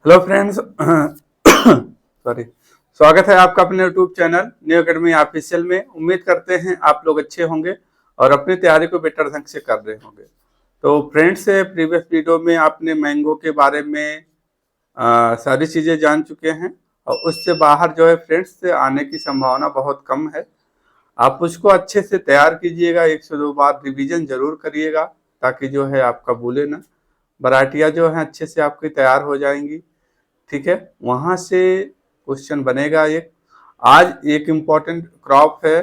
Hello friends. Sorry. स्वागत है आपका अपने YouTube channel new academy official में। उम्मीद करते हैं आप लोग अच्छे होंगे और अपनी तैयारी को बेटर ढंग से कर रहे होंगे। तो फ्रेंड्स, प्रीवियस वीडियो में आपने मैंगो के बारे में सारी चीज़ें जान चुके हैं और उससे बाहर जो है फ्रेंड्स आने की संभावना बहुत कम है। आप उसको अच्छे से तैयार कीजिएगा, 1 से 2 बार रिवीजन जरूर करिएगा ताकि जो है आपका भूले ना। वैरायटियाँ जो हैं अच्छे से आपकी तैयार हो जाएंगी। ठीक है, वहां से क्वेश्चन बनेगा। एक आज एक इम्पॉर्टेंट क्रॉप है,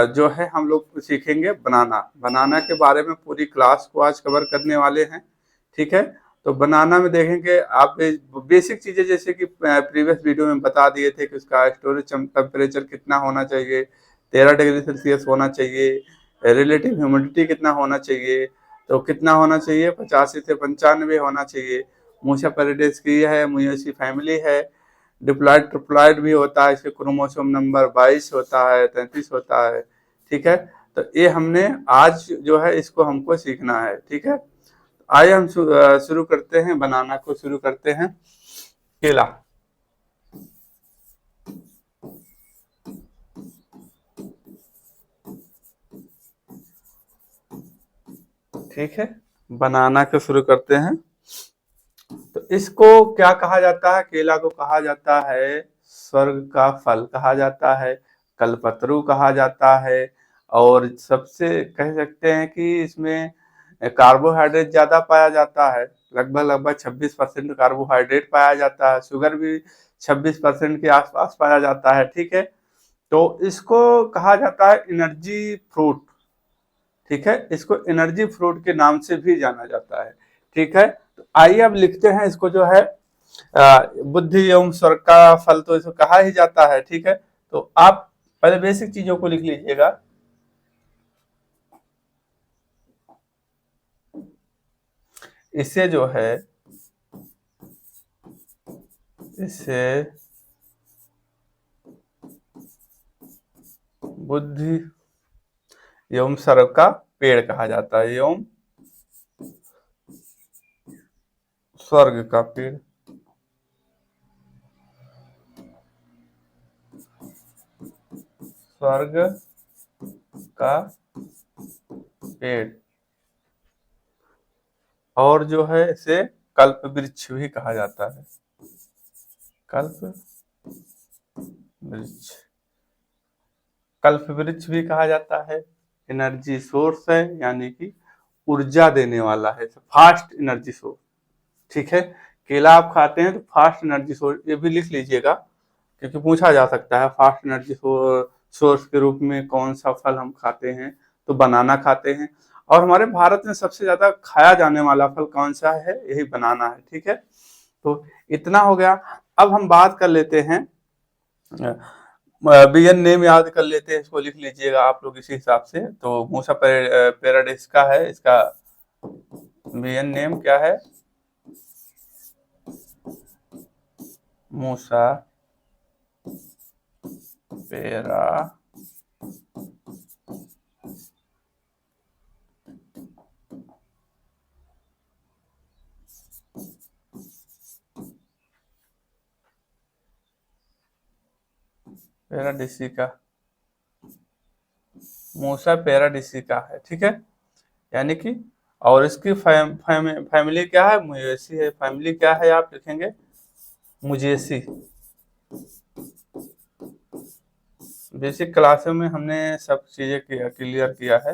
जो है हम लोग सीखेंगे बनाना। बनाना के बारे में पूरी क्लास को आज कवर करने वाले हैं। ठीक है, तो बनाना में देखेंगे आप बेसिक चीजें, जैसे कि प्रीवियस वीडियो में बता दिए थे कि उसका स्टोरेज टेम्परेचर कितना होना चाहिए, 13 डिग्री सेल्सियस होना चाहिए। रिलेटिव ह्यूमिडिटी कितना होना चाहिए, तो कितना होना चाहिए, 85 से 95 होना चाहिए। मूसा पेरिडेस की है, मुएसी फैमिली है। डिप्लॉयड ट्रिप्लॉयड भी होता है, इसके क्रोमोसोम नंबर 22 होता है, 33 होता है। ठीक है, तो ये हमने आज जो है इसको हमको सीखना है। ठीक है, आइए हम शुरू करते हैं, बनाना को शुरू करते हैं। केला। ठीक है, बनाना को शुरू करते हैं। तो इसको क्या कहा जाता है? केला को कहा जाता है स्वर्ग का फल कहा जाता है, कल्पतरु कहा जाता है। और सबसे कह सकते हैं कि इसमें कार्बोहाइड्रेट ज्यादा पाया जाता है। लगभग लगभग 26% कार्बोहाइड्रेट पाया जाता है। शुगर भी 26% के आसपास पाया जाता है। ठीक है, तो इसको कहा जाता है एनर्जी फ्रूट। ठीक है, इसको एनर्जी फ्रूट के नाम से भी जाना जाता है। ठीक है, तो आइए अब लिखते हैं इसको। जो है बुद्धि एवं स्वर्ग का फल तो इसको कहा ही जाता है। ठीक है, तो आप पहले बेसिक चीजों को लिख लीजिएगा। इसे जो है, इसे बुद्धि एवं स्वर्ग का पेड़ कहा जाता है, एवं स्वर्ग का पेड़। स्वर्ग का पेड़। और जो है इसे कल्प वृक्ष भी कहा जाता है। कल्प वृक्ष, कल्प वृक्ष भी कहा जाता है। एनर्जी सोर्स है, यानी कि ऊर्जा देने वाला है, फास्ट एनर्जी सोर्स। ठीक है, केला आप खाते हैं तो फास्ट एनर्जी सोर्स, ये भी लिख लीजिएगा क्योंकि पूछा जा सकता है फास्ट एनर्जी सोर्स के रूप में कौन सा फल हम खाते हैं। तो बनाना खाते हैं। और हमारे भारत में सबसे ज्यादा खाया जाने वाला फल कौन सा है? यही बनाना है। ठीक है, तो इतना हो गया। अब हम बात कर लेते हैं, बियन नेम याद कर लेते हैं। इसको लिख लीजिएगा आप लोग इसी हिसाब से। तो मूसा पेराडिस का है, इसका बियन नेम क्या है? मूसा पेरा पेराडिसिका, मूसा पेराडिसिका है। ठीक है, यानी कि, और इसकी फैमिली क्या है? मुएसी है। फैमिली क्या है आप लिखेंगे? मुजेसी। बेसिक क्लासों में हमने सब चीजें क्लियर किया है।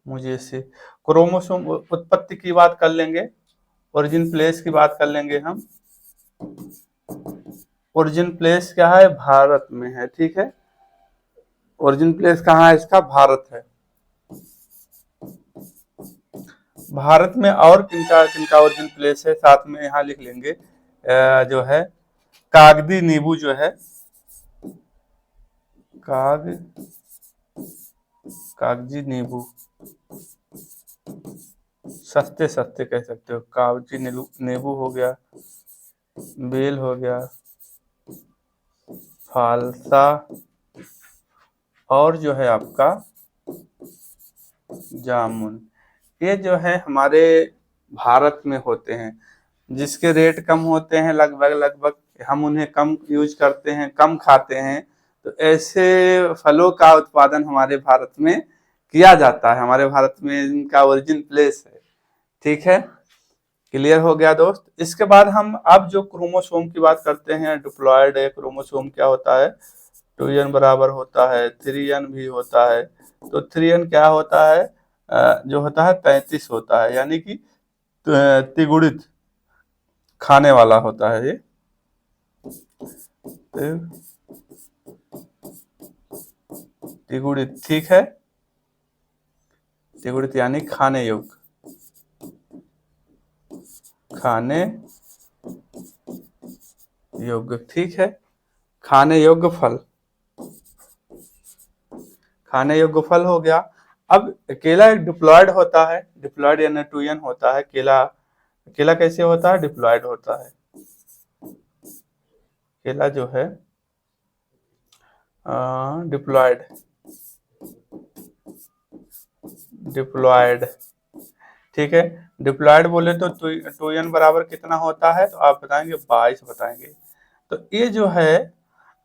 मुजेसी। क्रोमोसोम उत्पत्ति की बात कर लेंगे, ओरिजिन प्लेस की बात कर लेंगे हम। ओरिजिन प्लेस क्या है? भारत में है। ठीक है, ओरिजिन प्लेस कहाँ है इसका? भारत है। भारत में और किनका किनका ओरिजिन प्लेस है साथ में यहाँ लिख लेंगे। जो है कागदी नींबू जो है, काग कागजी नींबू, सस्ते सस्ते कह सकते हो। कागजी नींबू हो गया, बेल हो गया, फालसा, और जो है आपका जामुन। ये जो है हमारे भारत में होते हैं, जिसके रेट कम होते हैं, लगभग लगभग हम उन्हें कम यूज करते हैं, कम खाते हैं। तो ऐसे फलों का उत्पादन हमारे भारत में किया जाता है, हमारे भारत में इनका ओरिजिन प्लेस है। ठीक है, क्लियर हो गया दोस्त। इसके बाद हम अब जो क्रोमोसोम की बात करते हैं, डिप्लॉयड है क्रोमोसोम क्या होता है, 2n बराबर होता है, 3n भी होता है। तो 3n क्या होता है, जो होता है 33 होता है, यानी कि तिगुणित खाने वाला होता है ये। तिगुणित, ठीक है, तिगुणित यानी खाने योग्य, खाने योग्य, ठीक है, खाने योग्य फल, खाने योग्य फल हो गया। अब केला एक डिप्लॉयड होता है, डिप्लॉयड यानी 2n होता है। केला, केला कैसे होता है, डिप्लॉयड होता है। केला जो है डिप्लॉयड, डिप्लॉयड, ठीक है। डिप्लॉयड बोले तो 2n बराबर कितना होता है, तो आप बताएंगे 22 बताएंगे। तो ये जो है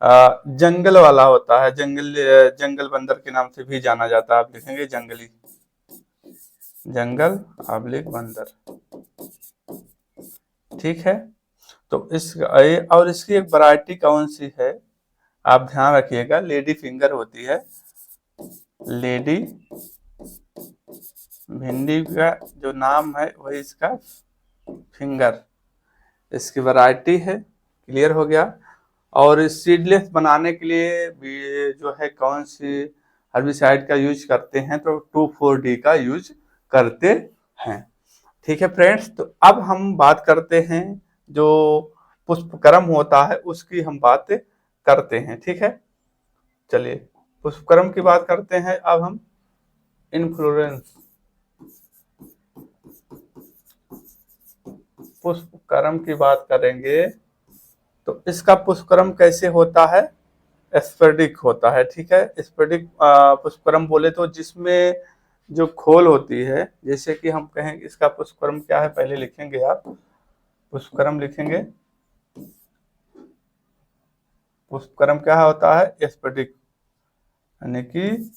जंगल वाला होता है, जंगल बंदर के नाम से भी जाना जाता है। आप लिखेंगे जंगली, जंगल आबलिक बंदर, ठीक है। तो और इसकी एक वैरायटी कौन सी है, आप ध्यान रखिएगा, लेडी फिंगर होती है। लेडी, भिंडी का जो नाम है वही इसका फिंगर, इसकी वैरायटी है। क्लियर हो गया। और सीडलेस बनाने के लिए भी जो है कौन सी हर्बिसाइड का यूज करते हैं, तो 2,4-D का यूज करते हैं। ठीक है फ्रेंड्स, तो अब हम बात करते हैं जो पुष्पक्रम होता है उसकी हम बात करते हैं। ठीक है, चलिए पुष्पक्रम की बात करते हैं अब हम। इन्फ्लोरेंस, पुष्पक्रम की बात करेंगे तो इसका पुष्पक्रम कैसे होता है, स्फटिक होता है। ठीक है, स्फटिक पुष्पक्रम बोले तो जिसमें जो खोल होती है, जैसे कि हम कहें इसका पुष्पक्रम क्या है, पहले लिखेंगे आप, पुष्पक्रम लिखेंगे, पुष्पक्रम क्या होता है, स्फटिक, यानी कि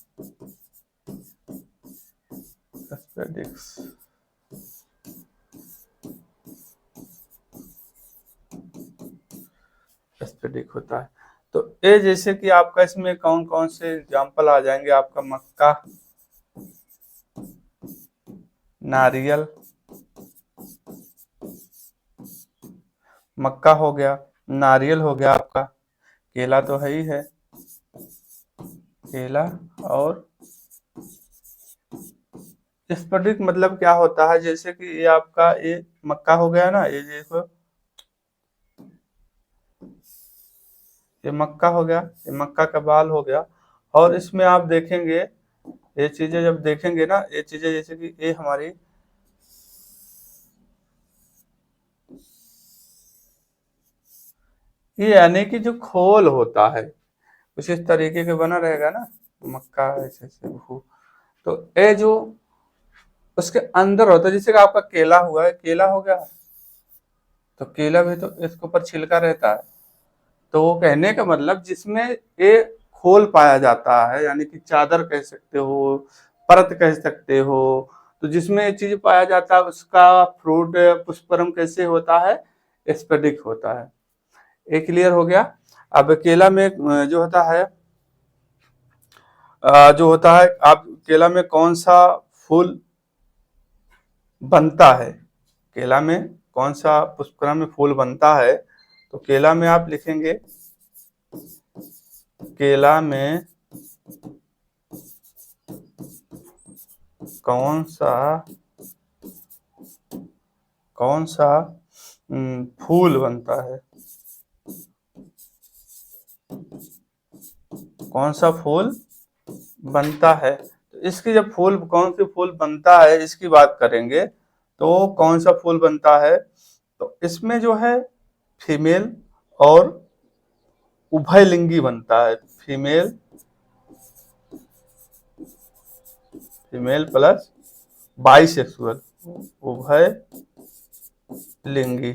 स्फटिक्स, स्फटिक होता है। तो ये जैसे कि आपका इसमें कौन कौन से एग्जाम्पल आ जाएंगे, आपका मक्का, नारियल, मक्का हो गया, नारियल हो गया आपका, केला तो है ही है, केला, और स्फटिक मतलब क्या होता है, जैसे कि ये आपका ये मक्का हो गया ना, ये देखो ये मक्का हो गया, ये मक्का का बाल हो गया। और इसमें आप देखेंगे ये चीजें जब देखेंगे ना, ये चीजें जैसे कि ये हमारी ये यानी कि जो खोल होता है कुछ इस तरीके के बना रहेगा ना, मक्का ऐसे ऐसे तो ये जो उसके अंदर होता है, जैसे कि आपका केला हुआ है, केला हो गया, तो केला भी तो इसके ऊपर छिलका रहता है। तो वो कहने का मतलब जिसमें ये खोल पाया जाता है, यानी कि चादर कह सकते हो, परत कह सकते हो, तो जिसमें ये चीज पाया जाता है उसका फ्रूट पुष्पक्रम कैसे होता है, स्फटिक होता है। ये क्लियर हो गया। अब केला में जो होता है आप केला में कौन सा फूल बनता है, केला में कौन सा पुष्पक्रम में फूल बनता है, तो केला में आप लिखेंगे, केला में कौन सा फूल बनता है, कौन सा फूल बनता है। तो इसकी जब फूल कौन सी फूल बनता है इसकी बात करेंगे, तो कौन सा फूल बनता है, तो इसमें जो है फीमेल और उभयलिंगी बनता है, फीमेल प्लस बाइसेक्सुअल, उभय लिंगी।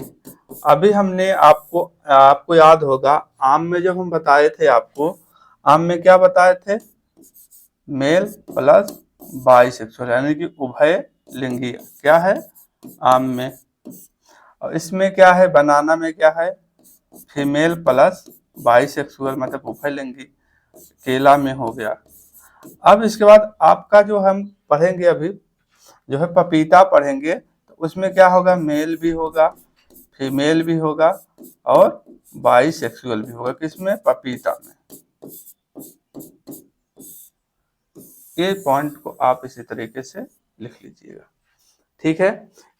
अभी हमने आपको याद होगा, आम में जब हम बताए थे आपको, आम में क्या बताए थे, मेल प्लस बाइसेक्सुअल यानी कि उभय लिंगी क्या है आम में। और इसमें क्या है, बनाना में क्या है, फीमेल प्लस बाइसेक्सुअल मतलब उभय लिंगी, केला में हो गया। अब इसके बाद आपका जो हम पढ़ेंगे अभी जो है पपीता पढ़ेंगे, तो उसमें क्या होगा, मेल भी होगा, फीमेल भी होगा और बाइसेक्सुअल भी होगा, किसमें, पपीता में। ये पॉइंट को आप इसी तरीके से लिख लीजिएगा, ठीक है।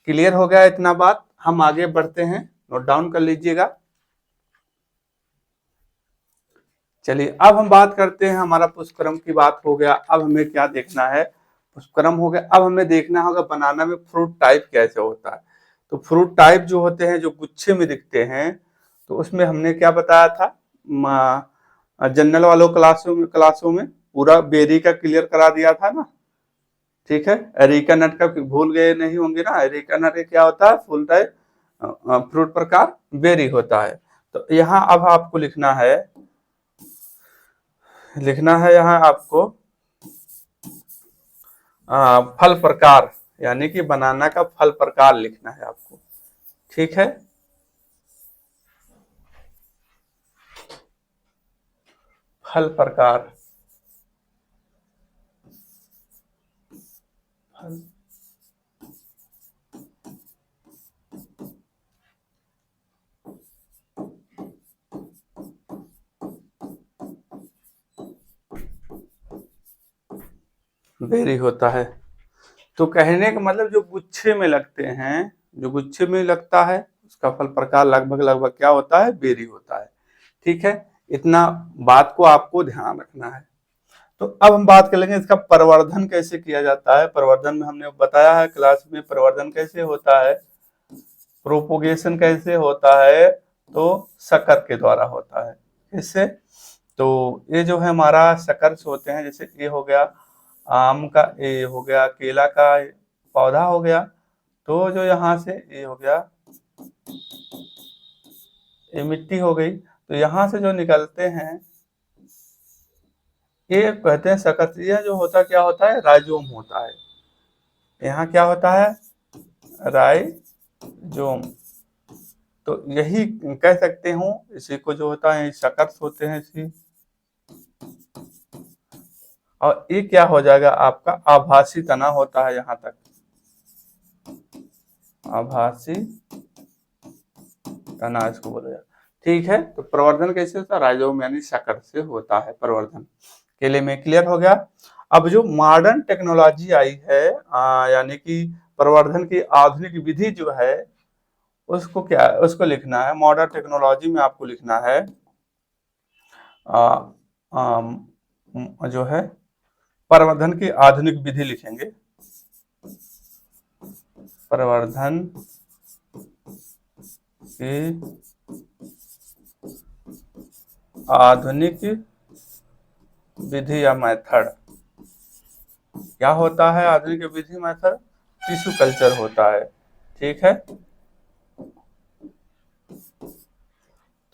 क्लियर हो गया इतना बात, हम आगे बढ़ते हैं, नोट डाउन कर लीजिएगा। चलिए अब हम बात करते हैं, हमारा पुष्पक्रम की बात हो गया, अब हमें क्या देखना है, पुष्पक्रम हो गया, अब हमें देखना होगा बनाना में फ्रूट टाइप कैसे होता है। तो फ्रूट टाइप जो होते हैं, जो गुच्छे में दिखते हैं, तो उसमें हमने क्या बताया था, जनरल वालों क्लासों में पूरा बेरी का क्लियर करा दिया था ना, ठीक है। एरिका नट का भूल गए नहीं होंगे ना, एरिका नट क्या होता है, फुल टाइप फ्रूट प्रकार बेरी होता है। तो यहाँ अब आपको लिखना है यहाँ आपको फल प्रकार, यानी कि बनाना का फल प्रकार लिखना है आपको, ठीक है। फल प्रकार, फल बेरी होता है। तो कहने का मतलब जो गुच्छे में लगते हैं, जो गुच्छे में लगता है उसका फल प्रकार लगभग क्या होता है, बेरी होता है, ठीक है। इतना बात को आपको ध्यान रखना है। तो अब हम बात कर लेंगे इसका प्रवर्धन कैसे किया जाता है। प्रवर्धन में हमने बताया है क्लास में, प्रवर्धन कैसे होता है, प्रोपोगेशन कैसे होता है, तो शकर के द्वारा होता है। इससे तो ये जो है हमारा शकर्स होते हैं, जैसे ये हो गया आम का, ये हो गया केला का पौधा हो गया, तो जो यहाँ से ये हो गया, ये मिट्टी हो गई, तो यहाँ से जो निकलते हैं ये कहते हैं शकर। यह जो होता क्या होता है, राइजोम होता है। यहाँ क्या होता है, राइजोम। तो यही कह सकते हूँ, इसी को जो होता है शकर्स होते हैं इसी। और ये क्या हो जाएगा आपका, आभासी तना होता है यहाँ तक, आभासी तना इसको बोला जाता है, ठीक है। तो प्रवर्धन कैसे होता है, राइजोम यानी शकर से होता है प्रवर्धन। केले में क्लियर हो गया। अब जो मॉडर्न टेक्नोलॉजी आई है, यानी कि प्रवर्धन की आधुनिक विधि जो है, उसको लिखना है मॉडर्न टेक्नोलॉजी में, आपको लिखना है जो है प्रवर्धन की आधुनिक विधि लिखेंगे, प्रवर्धन की आधुनिक विधि या मेथड। क्या होता है आधुनिक विधि मेथड, टिश्यू कल्चर होता है, ठीक है।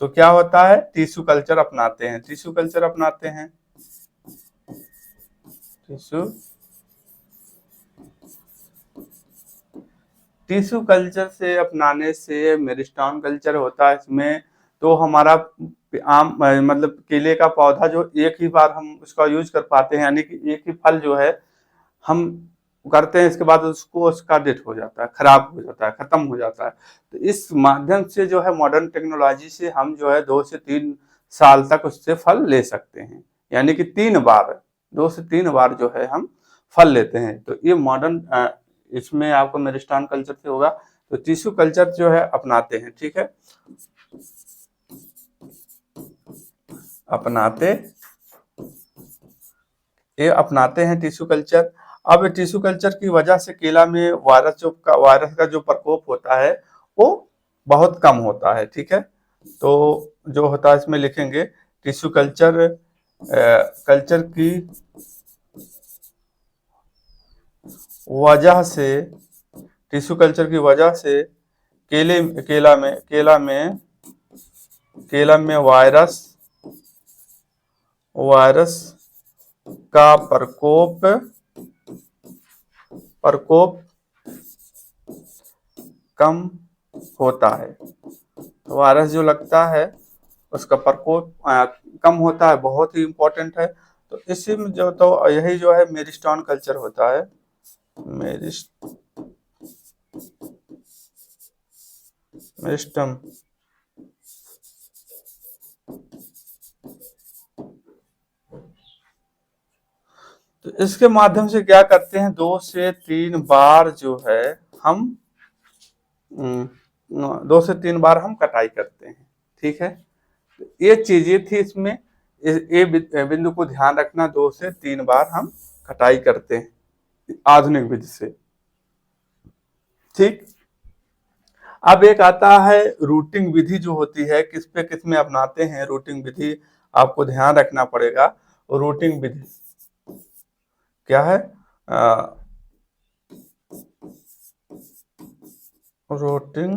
तो क्या होता है, टिश्यू कल्चर अपनाते हैं, टिश्यू कल्चर अपनाते हैं, टिश्यू कल्चर से अपनाने से मेरिस्टॉन कल्चर होता है इसमें। तो हमारा आम मतलब केले का पौधा जो एक ही बार हम उसका यूज कर पाते हैं, यानी कि एक ही फल जो है हम करते हैं, इसके बाद उसका डेथ हो जाता है, खराब हो जाता है, खत्म हो जाता है। तो इस माध्यम से जो है मॉडर्न टेक्नोलॉजी से हम जो है 2 से 3 साल तक उससे फल ले सकते हैं, यानी कि 2 से 3 बार जो है हम फल लेते हैं। तो ये मॉडर्न इसमें आपको मेरिस्टॉन कल्चर से होगा। तो टिश्यू कल्चर जो है अपनाते हैं, ठीक है, अपनाते हैं टिश्यू कल्चर। अब टिश्यू कल्चर की वजह से केला में वायरस का जो प्रकोप होता है वो बहुत कम होता है, ठीक है। तो जो होता है इसमें लिखेंगे टिश्यू कल्चर की वजह से, टिश्यू कल्चर की वजह से केला में वायरस का प्रकोप कम होता है। तो वायरस जो लगता है उसका प्रकोप कम होता है, बहुत ही इम्पोर्टेंट है। तो इसी में जो, तो यही जो है मेरिस्टॉन कल्चर होता है। मेरिस्टम। तो इसके माध्यम से क्या करते हैं, 2 से 3 बार जो है हम 2 से 3 बार हम कटाई करते हैं। ठीक है, ये चीजें थी इसमें, ये बिंदु को ध्यान रखना, 2 से 3 बार हम कटाई करते हैं आधुनिक विधि से। ठीक, अब एक आता है रूटिंग विधि जो होती है, किस पे किस में अपनाते हैं रूटिंग विधि, आपको ध्यान रखना पड़ेगा। रूटिंग विधि क्या है, रूटिंग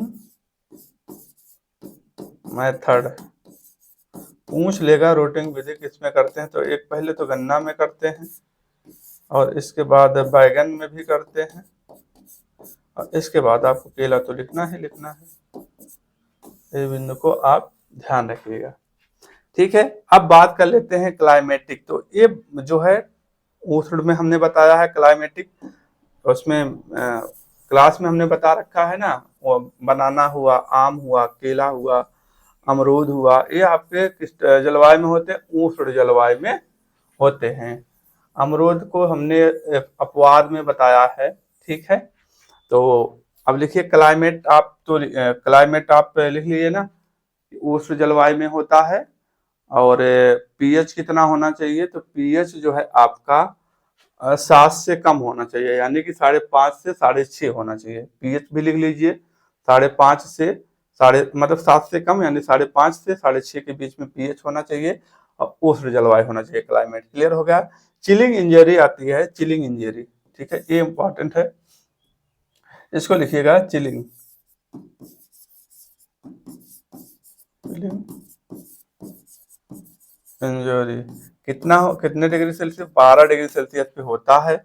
मेथड पूछ लेगा। रूटिंग विधि किस में करते हैं, तो एक पहले तो गन्ना में करते हैं, और इसके बाद बैगन में भी करते हैं, और इसके बाद आपको केला तो लिखना ही लिखना है। इस बिंदु को आप ध्यान रखिएगा। ठीक है, अब बात कर लेते हैं क्लाइमेटिक। तो ये जो है उष्ण में हमने बताया है क्लाइमेटिक, उसमें क्लास में हमने बता रखा है ना, वो बनाना हुआ, आम हुआ, केला हुआ, अमरूद हुआ, ये आपके किस जलवायु में होते हैं, उष्ण जलवायु में होते हैं। अमरूद को हमने अपवाद में बताया है। ठीक है, तो अब लिखिए क्लाइमेट, आप तो क्लाइमेट आप लिख लीजिए ना, उष्ण जलवायु में होता है। और पीएच कितना होना चाहिए, तो पीएच जो है आपका 7 से कम होना चाहिए, यानी कि 5.5 से 6.5 होना चाहिए। पीएच भी लिख लीजिए, 5.5 से साढ़े मतलब 7 से कम, यानी 5.5 से 6.5 के बीच में पीएच होना चाहिए, और उष्ण जलवायु होना चाहिए। क्लाइमेट क्लियर हो गया। चिलिंग इंजरी आती है, चिलिंग इंजरी। ठीक है, ये इंपॉर्टेंट है, इसको लिखिएगा चिलिंग। चिलिंग इंजरी कितने डिग्री सेल्सियस, 12 डिग्री सेल्सियस पे होता है।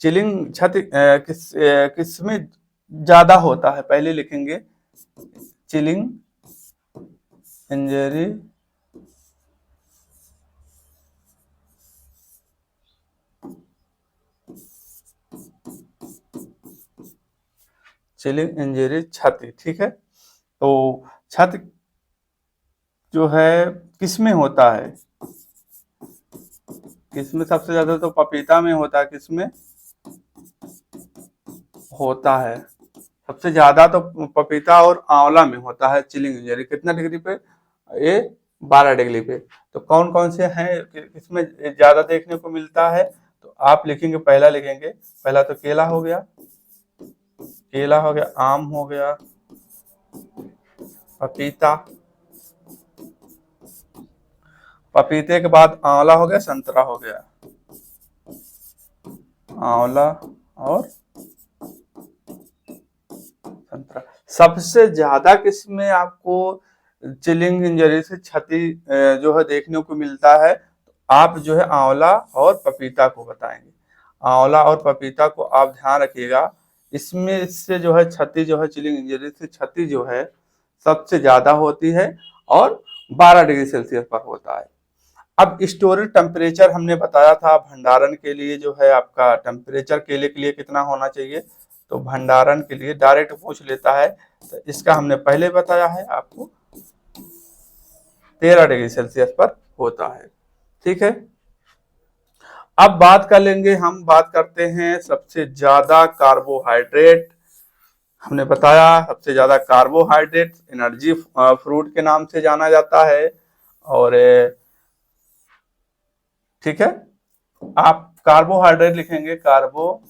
चिलिंग क्षति किस में ज्यादा होता है, पहले लिखेंगे चिलिंग इंजरी चिलिंग इंजरी क्षति। ठीक है, तो क्षति जो है किसमें होता है, किसमें सबसे ज्यादा, तो पपीता में होता है। किसमें होता है सबसे ज्यादा, तो पपीता और आंवला में होता है चिलिंग इंजरी। कितना डिग्री पे, ये 12 डिग्री पे। तो कौन कौन से हैं किसमें ज्यादा देखने को मिलता है, तो आप लिखेंगे, पहला लिखेंगे, पहला तो केला हो गया, केला हो गया, आम हो गया, पपीता, पपीते के बाद आंवला हो गया, संतरा हो गया, आंवला और संतरा। सबसे ज्यादा किसमें आपको चिलिंग इंजरी से क्षति जो है देखने को मिलता है, तो आप जो है आंवला और पपीता को बताएंगे। आंवला और पपीता को आप ध्यान रखिएगा, इसमें इससे जो है क्षति, जो है चिलिंग इंजरी से क्षति जो है सबसे ज्यादा होती है, और 12 डिग्री सेल्सियस पर होता है। अब स्टोरेज टेम्परेचर हमने बताया था, भंडारण के लिए जो है आपका टेम्परेचर केले के लिए कितना होना चाहिए, तो भंडारण के लिए डायरेक्ट पूछ लेता है, तो इसका हमने पहले बताया है आपको, 13 डिग्री सेल्सियस पर होता है। ठीक है, अब बात कर लेंगे, हम बात करते हैं सबसे ज्यादा कार्बोहाइड्रेट। हमने बताया सबसे ज्यादा कार्बोहाइड्रेट एनर्जी फ्रूट के नाम से जाना जाता है। और ठीक है, आप कार्बोहाइड्रेट लिखेंगे, कार्बो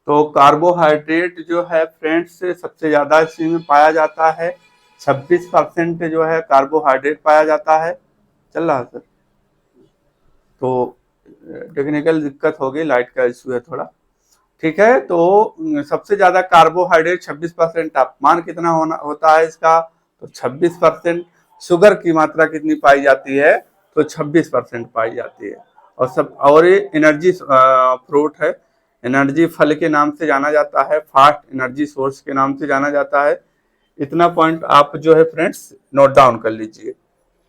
तो कार्बोहाइड्रेट जो है फ्रेंड्स सबसे ज्यादा इसमें पाया जाता है, 26% जो है कार्बोहाइड्रेट पाया जाता है। चल रहा है सर? तो टेक्निकल दिक्कत हो गई, लाइट का इशू है थोड़ा। ठीक है, तो सबसे ज्यादा कार्बोहाइड्रेट 26%। तापमान कितना होता है इसका? तो 26%। शुगर की मात्रा कितनी पाई जाती है? तो 26% पाई जाती है। और ये एनर्जी फ्रूट है, एनर्जी फल के नाम से जाना जाता है, फास्ट एनर्जी सोर्स के नाम से जाना जाता है। इतना पॉइंट आप जो है फ्रेंड्स नोट डाउन कर लीजिए।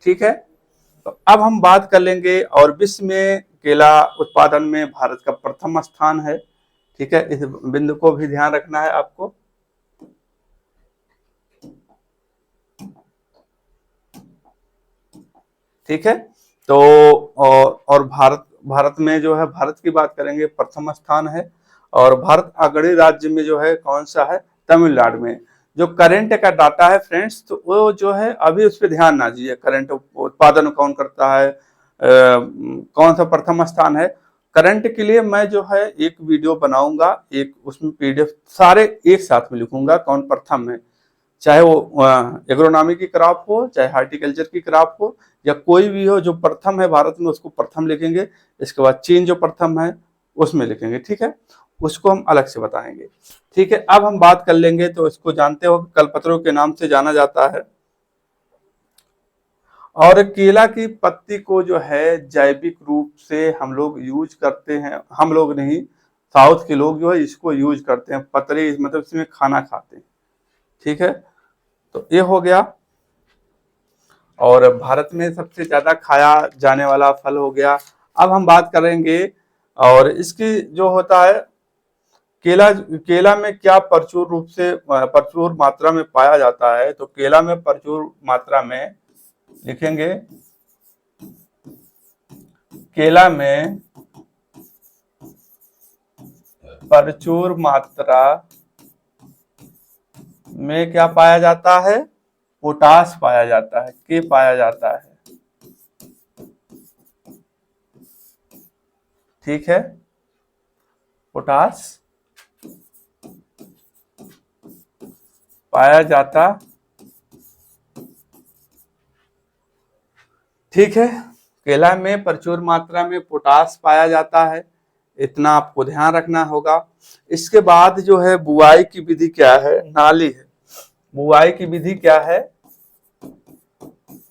ठीक है, तो अब हम बात कर लेंगे, और विश्व में केला उत्पादन में भारत का प्रथम स्थान है। ठीक है, इस बिंदु को भी ध्यान रखना है आपको। ठीक है, तो और भारत में जो है, भारत की बात करेंगे, प्रथम स्थान है। और भारत अग्रणी राज्य में जो है कौन सा है? तमिलनाडु में। जो करंट का डाटा है फ्रेंड्स, तो वो जो है अभी उस पर ध्यान ना दीजिए, करंट उत्पादन कौन करता है, कौन सा प्रथम स्थान है। करंट के लिए मैं जो है एक वीडियो बनाऊंगा, एक उसमें पीडीएफ सारे एक साथ में लिखूंगा कौन प्रथम है, चाहे वो एग्रोनॉमी की क्रॉप हो, चाहे हार्टिकल्चर की क्रॉप हो, या कोई भी हो जो प्रथम है भारत में उसको प्रथम लिखेंगे। इसके बाद चीन जो प्रथम है उसमें लिखेंगे। ठीक है, उसको हम अलग से बताएंगे। ठीक है, अब हम बात कर लेंगे, तो इसको जानते हो कल्पतरू के नाम से जाना जाता है। और केला की पत्ती को जो है जैविक रूप से हम लोग यूज करते हैं, हम लोग नहीं, साउथ के लोग जो है इसको यूज करते हैं, पतरे मतलब इसमें खाना खाते हैं। ठीक है, तो ये हो गया। और भारत में सबसे ज्यादा खाया जाने वाला फल हो गया। अब हम बात करेंगे, और इसकी जो होता है, केला केला में क्या प्रचुर रूप से प्रचुर मात्रा में पाया जाता है? तो केला में प्रचुर मात्रा में लिखेंगे, केला में प्रचुर मात्रा में क्या पाया जाता है? पोटास पाया जाता है, के पाया जाता है। ठीक है, पोटास पाया जाता। ठीक है, केला में प्रचुर मात्रा में पोटास पाया जाता है, इतना आपको ध्यान रखना होगा। इसके बाद जो है बुआई की विधि क्या है? नाली है। बुआई की विधि क्या है?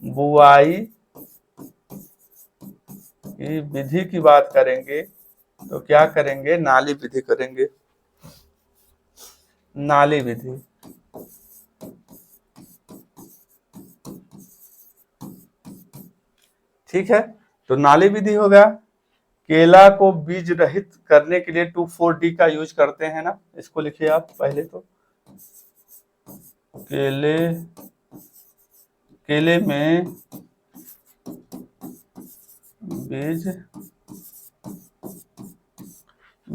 बुआई की विधि की बात करेंगे तो क्या करेंगे? नाली विधि करेंगे, नाली विधि। ठीक है, तो नाली विधि हो गया। केला को बीज रहित करने के लिए 2,4-D का यूज करते हैं ना, इसको लिखिए आप पहले तो। केले में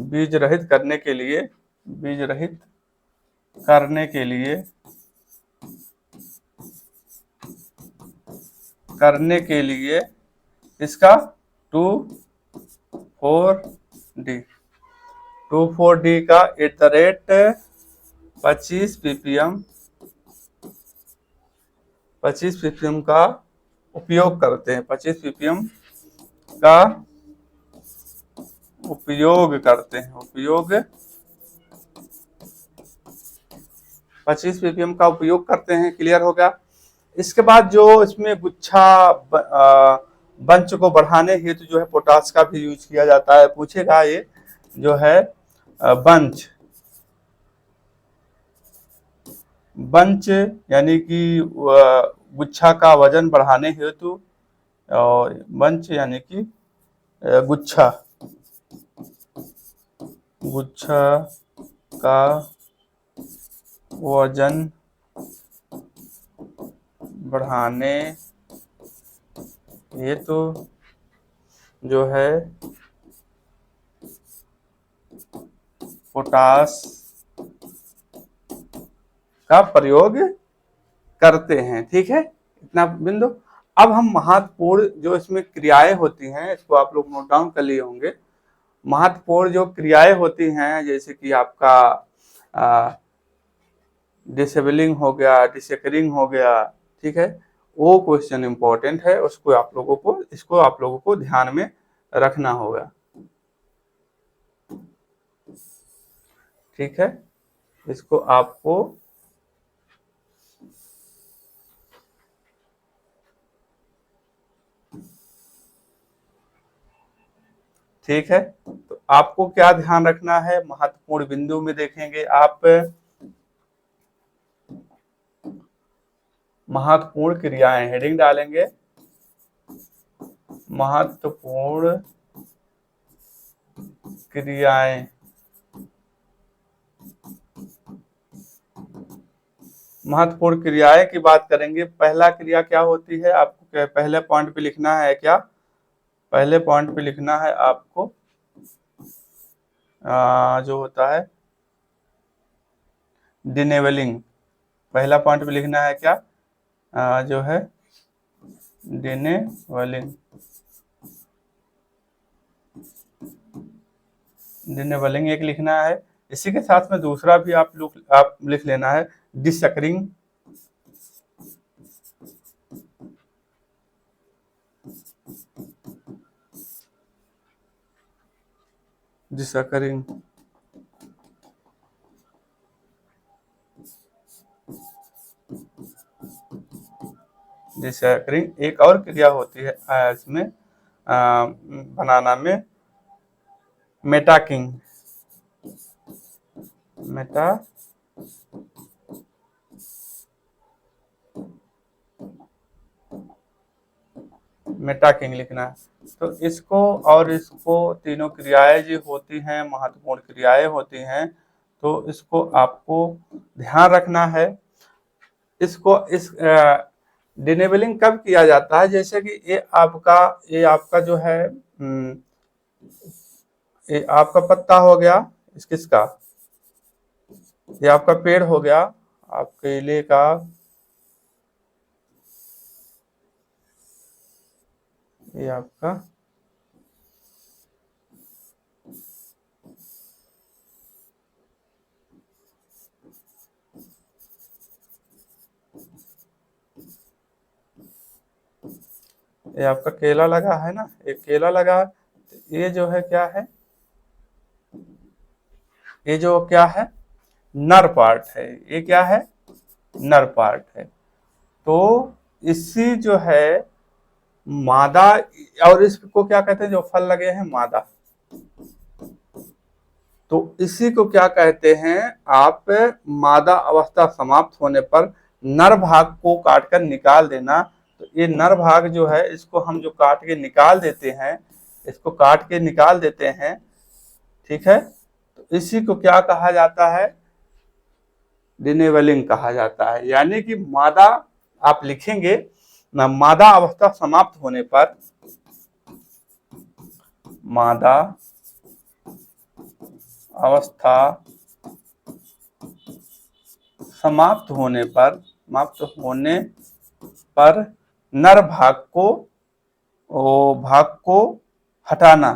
बीज रहित करने के लिए, बीज रहित करने के लिए, इसका 2,4-D, 2,4-D का @ 25 ppm का उपयोग करते हैं, 25 ppm का उपयोग करते हैं, 25 ppm का उपयोग करते हैं। क्लियर हो गया। इसके बाद जो इसमें गुच्छा बंच को बढ़ाने हेतु जो है पोटास का भी यूज किया जाता है। पूछेगा ये जो है बंच यानी कि गुच्छा का वजन बढ़ाने हेतु, और बंच यानी कि गुच्छा का वजन बढ़ाने हेतु जो है पोटास का प्रयोग करते हैं। ठीक है, इतना बिंदु। अब हम महत्वपूर्ण जो इसमें क्रियाएं होती हैं, इसको आप लोग नोट डाउन कर लिए होंगे। महत्वपूर्ण जो क्रियाएं होती हैं, जैसे कि आपका डिसेबलिंग हो गया, डिसेकरिंग हो गया, ठीक है, वो क्वेश्चन इंपॉर्टेंट है, इसको आप लोगों को ध्यान में रखना होगा। ठीक है, इसको आपको ठीक है, तो आपको क्या ध्यान रखना है, महत्वपूर्ण बिंदु में देखेंगे आप महत्वपूर्ण क्रियाएं, हेडिंग डालेंगे महत्वपूर्ण क्रियाएं। महत्वपूर्ण क्रियाएं की बात करेंगे। पहला क्रिया क्या होती है, आपको पहले पॉइंट पे लिखना है क्या, पहले पॉइंट पे लिखना है आपको जो होता है डिनेबलिंग। पहला पॉइंट पे लिखना है क्या, जो है डिनेबलिंग। डिनेबलिंग एक लिखना है। इसी के साथ में दूसरा भी आप लिख लेना है, डिसकरिंग। डिसकरिंग डिसकरिंग एक और क्रिया होती है इसमें बनाना में, मेटाकिंग। मेटाकिंग लिखना है। तो इसको और इसको तीनों क्रियाएं जो होती हैं, महत्वपूर्ण क्रियाएं होती हैं, तो इसको आपको ध्यान रखना है। इसको इस डिनेबलिंग कब किया जाता है, जैसे कि ये आपका जो है ये आपका पत्ता हो गया, किसका, ये आपका पेड़ हो गया, आप केले का, ये आपका केला लगा है ना, एक केला लगा। ये जो है क्या है, ये जो क्या है, नर पार्ट है। ये क्या है, नर पार्ट है। तो इसी जो है मादा, और इसको क्या कहते हैं, जो फल लगे हैं मादा, तो इसी को क्या कहते हैं आप, मादा अवस्था समाप्त होने पर नर भाग को काटकर निकाल देना। तो ये नर भाग जो है, इसको हम जो काट के निकाल देते हैं, इसको काट के निकाल देते हैं, ठीक है, तो इसी को क्या कहा जाता है, डिनेबलिंग कहा जाता है। यानी कि मादा, आप लिखेंगे ना, मादा अवस्था समाप्त होने पर, मादा अवस्था समाप्त होने पर नर भाग को हटाना।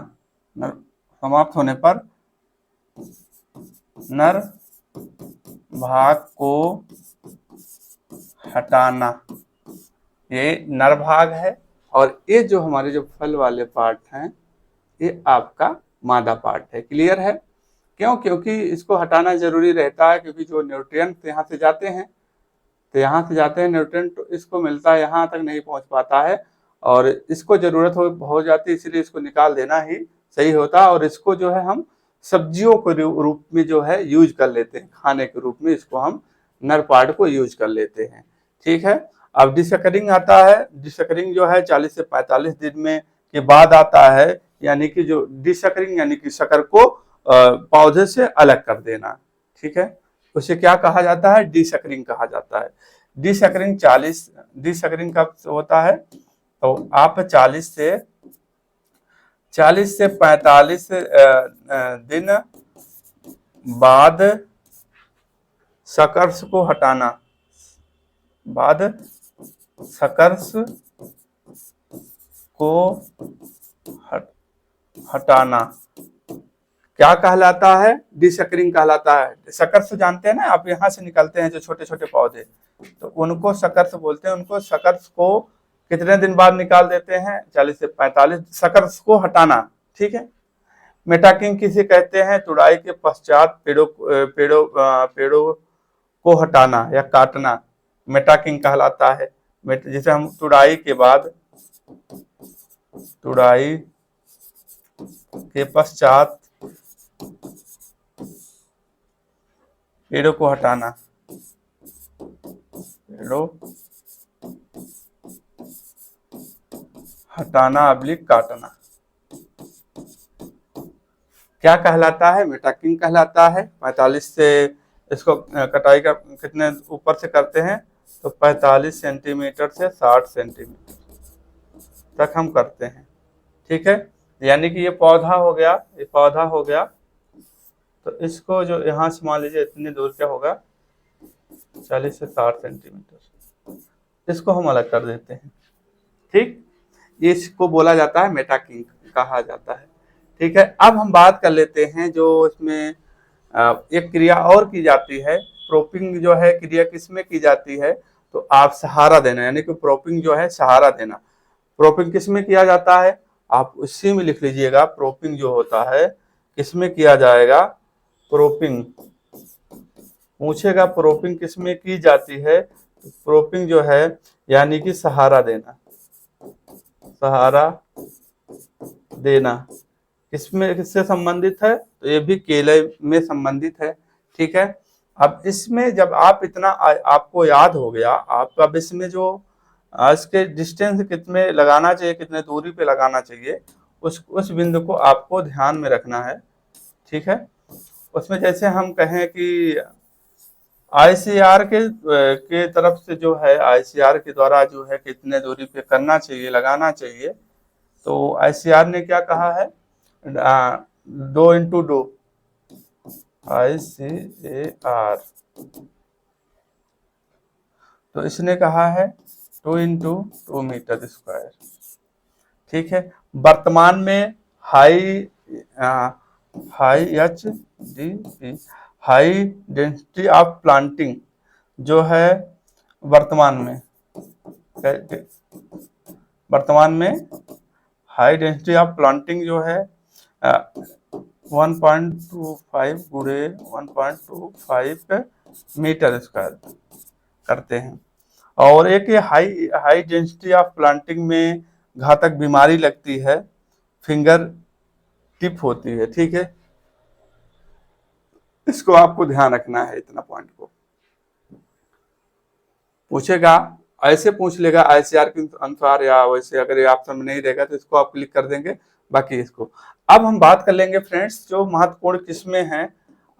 समाप्त होने पर नर भाग को हटाना, ये नर भाग है। और ये जो हमारे जो फल वाले पार्ट हैं, ये आपका मादा पार्ट है। क्लियर है, क्यों, क्योंकि इसको हटाना जरूरी रहता है, क्योंकि जो न्यूट्रिएंट यहाँ से जाते हैं, तो यहाँ से जाते हैं न्यूट्रिएंट, तो इसको मिलता है, यहाँ तक नहीं पहुँच पाता है, और इसको जरूरत हो जाती है, इसलिए इसको निकाल देना ही सही होता है। और इसको जो है हम सब्जियों के रूप में जो है यूज कर लेते हैं, खाने के रूप में इसको हम नर पार्ट को यूज कर लेते हैं। ठीक है, अब डिसकरिंग आता है। डिसकरिंग जो है 40 से 45 दिन में के बाद आता है, यानी कि जो डिसकरिंग यानी कि शक्कर को पौधे से अलग कर देना। ठीक है, उसे क्या कहा जाता है, डिसकरिंग कहा जाता है। डिसकरिंग कब होता है, तो आप 40 से 45 दिन बाद शकर्स को हटाना, शकर्स को हटाना। क्या कहलाता है? डिसकरिंग कहलाता है। शकर्स जानते हैं ना आप, यहाँ से निकलते हैं जो छोटे छोटे पौधे, तो उनको शकर्स बोलते हैं। उनको शकर्स को कितने दिन बाद निकाल देते हैं? 40 से 45। शकर्स को हटाना, ठीक है। मेटाकिंग किसे कहते हैं? तुड़ाई के पश्चात पेड़ों को हटाना या काटना मेटाकिंग कहलाता है। जिसे हम तुड़ाई के पश्चात पेड़ों को हटाना, पेड़ों हटाना अब्लिक काटना क्या कहलाता है? मेटाकिंग कहलाता है। 45 से इसको कटाई का कितने ऊपर से करते हैं? तो 45 सेंटीमीटर से 60 सेंटीमीटर तक हम करते हैं, ठीक है। यानी कि ये पौधा हो गया, ये पौधा हो गया, तो इसको जो यहाँ से मान लीजिए इतनी दूर क्या होगा? 40 से 60 सेंटीमीटर, इसको हम अलग कर देते हैं, ठीक। इसको बोला जाता है मेटाकिंग कहा जाता है, ठीक है। अब हम बात कर लेते हैं जो इसमें एक क्रिया और की जाती है। प्रोपिंग जो है क्रिया किसमें की जाती है? तो आप सहारा देना, यानी कि प्रोपिंग जो है सहारा देना। प्रोपिंग किसमें किया जाता है? आप उसी में लिख लीजिएगा। प्रोपिंग जो होता है किसमें किया जाएगा? प्रोपिंग पूछेगा प्रोपिंग किसमें की जाती है? तो प्रोपिंग जो है यानी कि सहारा देना, सहारा देना किसमें किससे संबंधित है? तो ये भी केले में संबंधित है, ठीक है। अब इसमें जब आप इतना आपको याद हो गया, आप अब इसमें जो इसके डिस्टेंस कितने लगाना चाहिए, कितने दूरी पे लगाना चाहिए, उस बिंदु को आपको ध्यान में रखना है, ठीक है। उसमें जैसे हम कहें कि आईसीआर के तरफ से जो है, आईसीआर के द्वारा जो है कितने दूरी पे करना चाहिए, लगाना चाहिए, तो आईसीआर ने क्या कहा है? 2x2 ICAR, तो इसने कहा है 2x2 मीटर स्क्वायर, ठीक है। वर्तमान में high HDP high density of planting जो है वर्तमान में हाई डेंसिटी ऑफ प्लांटिंग जो है 1.25 गुणे 1.25 मीटर स्क्वायर करते हैं। और एक हाई डेंसिटी ऑफ प्लांटिंग में घातक बीमारी लगती है, फिंगर टिप होती है, ठीक है। इसको आपको ध्यान रखना है, इतना पॉइंट को पूछेगा, ऐसे पूछ लेगा आईसीआर के अनुसार, या वैसे अगर ये ऑप्शन में नहीं रहेगा तो इसको आप क्लिक कर देंगे, बाकी इसको। अब हम बात कर लेंगे फ्रेंड्स जो महत्वपूर्ण किस्में हैं,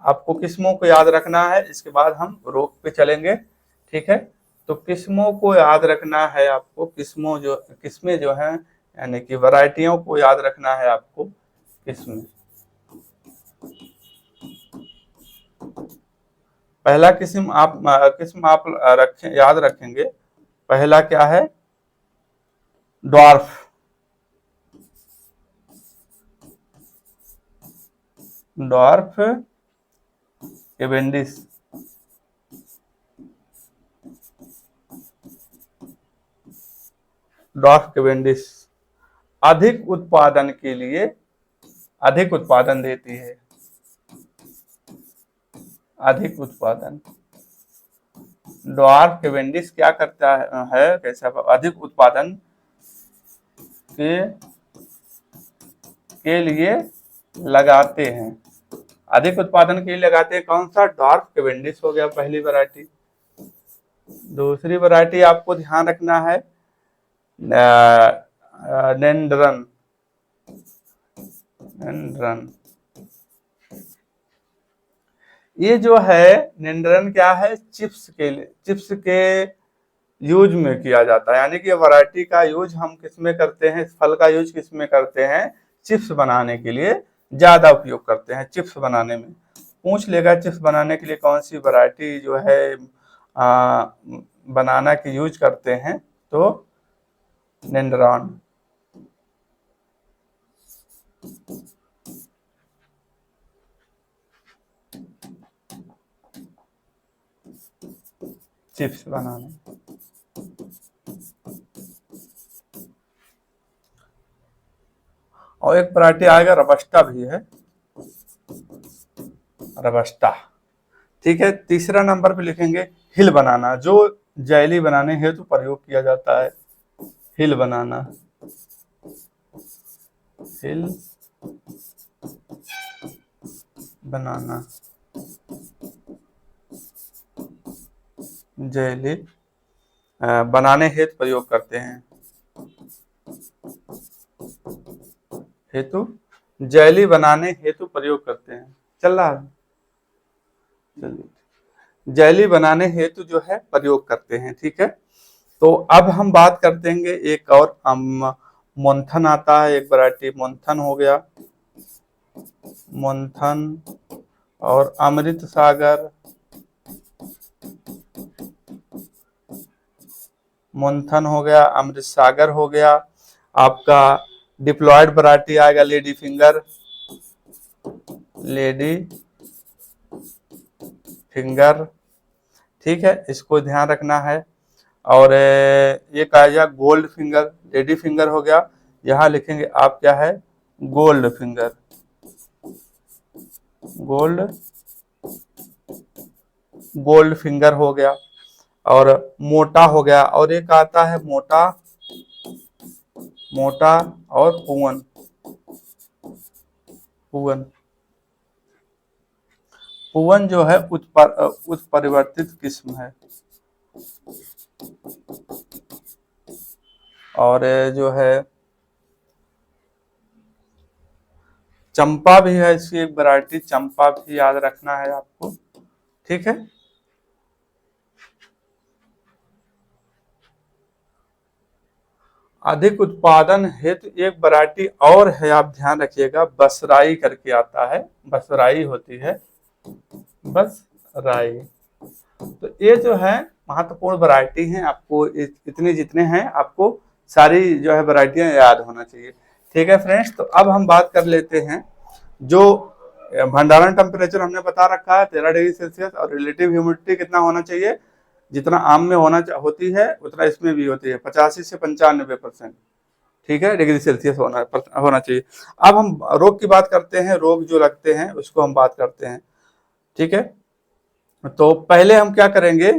आपको किस्मों को याद रखना है, इसके बाद हम रोग पे चलेंगे, ठीक है। तो किस्मों को याद रखना है आपको, किस्में जो हैं यानी कि वैरायटियों को याद रखना है आपको। किस्में, पहला किस्म आप याद रखेंगे। पहला क्या है? Dwarf, dwarf Cavendish, dwarf Cavendish अधिक उत्पादन देती है, अधिक उत्पादन। ड्वार्फ कैवेंडिश क्या करता है? कैसे अधिक उत्पादन के लिए लगाते हैं, अधिक उत्पादन के लिए लगाते हैं। कौन सा? ड्वार्फ कैवेंडिश हो गया पहली वैरायटी। दूसरी वैरायटी आपको ध्यान रखना है नेंड्रन, ये जो है नेंड्रन क्या है? चिप्स के यूज में किया जाता है, यानी कि वैरायटी का यूज हम किसमें करते हैं? इस फल का यूज किसमें करते हैं? चिप्स बनाने के लिए ज्यादा उपयोग करते हैं, चिप्स बनाने में। पूछ लेगा चिप्स बनाने के लिए कौन सी वैरायटी जो है बनाना की यूज करते हैं, तो नेंड्रॉन। चिप्स बनाने। और एक वैरायटी आएगा रोबस्टा भी है, रोबस्टा। ठीक है, तीसरा नंबर पे लिखेंगे हिल बनाना, जो जैली बनाने हेतु प्रयोग किया जाता है। हिल बनाना, हिल बनाना, जैली बनाने हेतु प्रयोग करते हैं, हेतु जैली बनाने हेतु प्रयोग करते हैं। चल रहा है, चलिए, जैली बनाने हेतु जो है प्रयोग करते हैं। ठीक है, तो अब हम बात करते हैं एक और मंथन आता है, एक वैरायटी मंथन हो गया, मंथन और अमृत सागर, मंथन हो गया, अमृत सागर हो गया। आपका डिप्लॉयड वैरायटी आएगा लेडी फिंगर, लेडी फिंगर। ठीक है, इसको ध्यान रखना है। और एक आएगा गोल्ड फिंगर, लेडी फिंगर हो गया, यहाँ लिखेंगे आप क्या है, gold finger, gold, gold finger हो गया। और मोटा हो गया, और एक आता है मोटा, मोटा और पुवन, पुवन, पुवन जो है उत्परिवर्तित किस्म है। और जो है चंपा भी है, इसकी एक वैरायटी, चंपा भी याद रखना है आपको। ठीक है, अधिक उत्पादन हेतु एक वैरायटी और है, आप ध्यान रखिएगा, बसराई करके आता है, बसराई होती है, बसराई। तो ये जो है महत्वपूर्ण वैरायटी हैं, आपको इतने जितने हैं आपको सारी जो है वैरायटियां याद होना चाहिए। ठीक है फ्रेंड्स, तो अब हम बात कर लेते हैं जो भंडारण टेम्परेचर हमने बता रखा है 13 डिग्री सेल्सियस, और रिलेटिव ह्यूमिडिटी कितना होना चाहिए, जितना आम में होती है उतना इसमें भी होती है, 85 से 95%। ठीक है, डिग्री सेल्सियस होना चाहिए। अब हम रोग की बात करते हैं, रोग जो लगते हैं उसको हम बात करते हैं। ठीक है, तो पहले हम क्या करेंगे,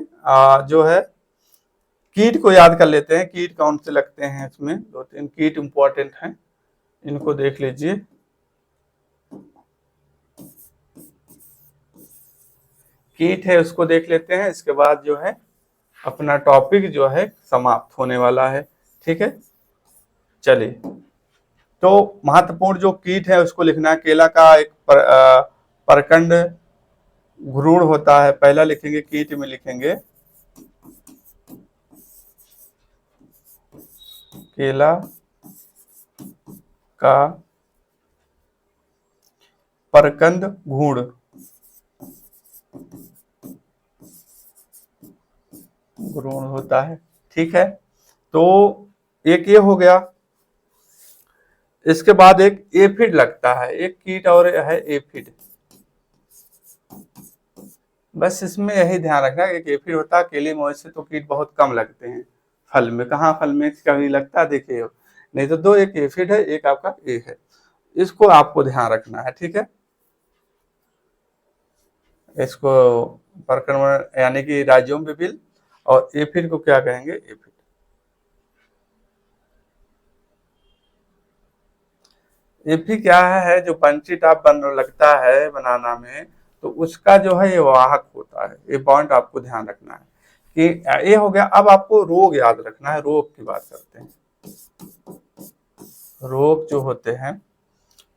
जो है कीट को याद कर लेते हैं, कीट कौन से लगते हैं, इसमें 2-3 कीट इंपॉर्टेंट हैं, इनको देख लीजिए। कीट है उसको देख लेते हैं, इसके बाद जो है अपना टॉपिक जो है समाप्त होने वाला है। ठीक है, चलिए, तो महत्वपूर्ण जो कीट है उसको लिखना है। केला का एक प्रकंड घ्रूण होता है, पहला लिखेंगे, कीट में लिखेंगे केला का प्रकंद घूर्ण, घ्रूण होता है। ठीक है, तो एक ये हो गया। इसके बाद एक एफिड लगता है, एक कीट और है एफिड। बस इसमें यही ध्यान रखना है कि एफिड होता है, केले में से तो कीट बहुत कम लगते हैं, फल में कहाँ, फल में कभी लगता है, देखिए नहीं तो दो, एक एफिड है, एक आपका ए है, इसको आपको ध्यान रखना है। ठीक है, इसको परक्रमण यानी कि राइजोम बिबिल, और एफिड को क्या कहेंगे, एफिड। एफी क्या है, जो बंची टाप लगता है बनाना में, तो उसका जो है ये वाहक होता है, ये पॉइंट आपको ध्यान रखना है कि ये हो गया। अब आपको रोग याद रखना है, रोग की बात करते हैं। रोग जो होते हैं,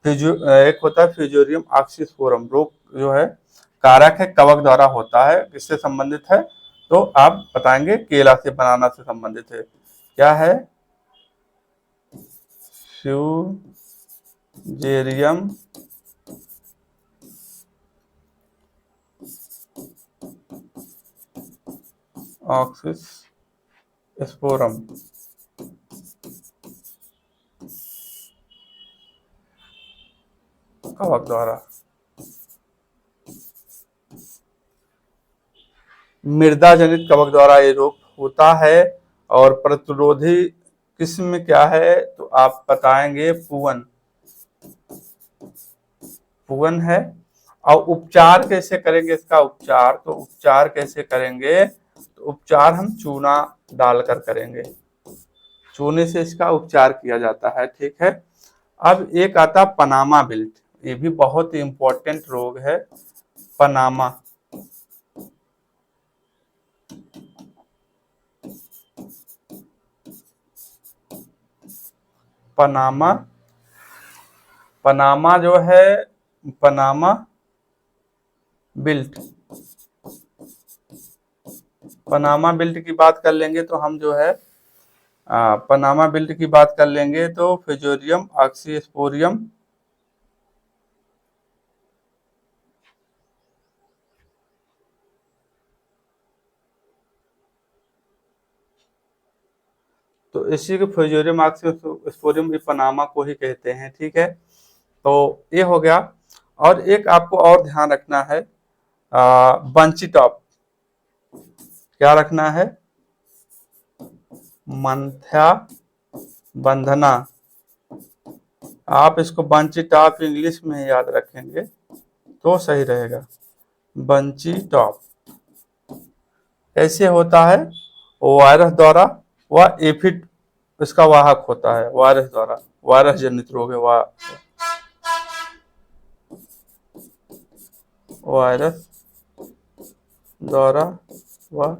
एक होता है फ्यूजोरियम ऑक्सीस्पोरम, रोग जो है कारक है, कवक द्वारा होता है, किससे संबंधित है, तो आप बताएंगे केला से, बनाना से संबंधित है। क्या है, फ्यूजेरियम ऑक्सीस्पोरम, कवक द्वारा। मृदा जनित कवक द्वारा ये रोग होता है। और प्रतिरोधी किस्म क्या है, तो आप बताएंगे पुवन, पुवन है। और उपचार कैसे करेंगे इसका उपचार, तो उपचार कैसे करेंगे, तो उपचार हम चूना डालकर करेंगे, चूने से इसका उपचार किया जाता है। ठीक है। अब एक आता पनामा बिल्ट, ये भी बहुत ही इंपॉर्टेंट रोग है, पनामा। पनामा, पनामा जो है, पनामा बिल्ट, पनामा बिल्ट की बात कर लेंगे तो हम जो है पनामा बिल्ट की बात कर लेंगे तो फ्यूजेरियम ऑक्सीस्पोरियम, तो इसी को फ्यूजेरियम ऑक्सीस्पोरियम भी पनामा को ही कहते हैं। ठीक है, तो ये हो गया। और एक आपको और ध्यान रखना है, बंची टॉप, क्या रखना है, मंथ्या बंधना। आप इसको बंची टॉप इंग्लिश में याद रखेंगे तो सही रहेगा। बंची टॉप कैसे होता है, वायरस द्वारा, वह एफिड इसका वाहक होता है, वायरस द्वारा, वायरस जनित रोग है, वायरस द्वारा वह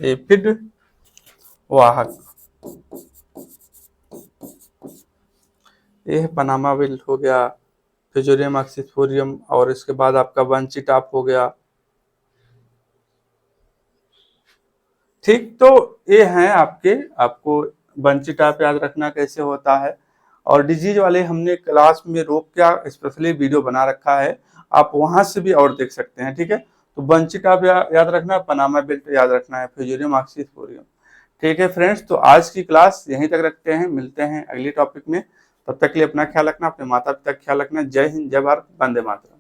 एफिड वाहक। यह पनामा बिल्ट हो गया, फ्यूजेरियम ऑक्सीस्पोरियम, और इसके बाद आपका बंची टॉप हो गया। ठीक, तो ये हैं आपके, आपको बंची टॉप याद रखना कैसे होता है। और डिजीज वाले हमने क्लास में रोग क्या स्पेशली वीडियो बना रखा है, आप वहां से भी और देख सकते हैं। ठीक है, तो बंची टॉप याद रखना, पनामा बिल्ट याद रखना है, फ्यूजेरियम ऑक्सीस्पोरियम। ठीक है फ्रेंड्स, तो आज की क्लास यहीं तक रखते हैं, मिलते हैं अगले टॉपिक में। तब तक के लिए अपना ख्याल रखना, अपने माता पिता का ख्याल रखना। जय हिंद, जय भारत, वंदे मातरम।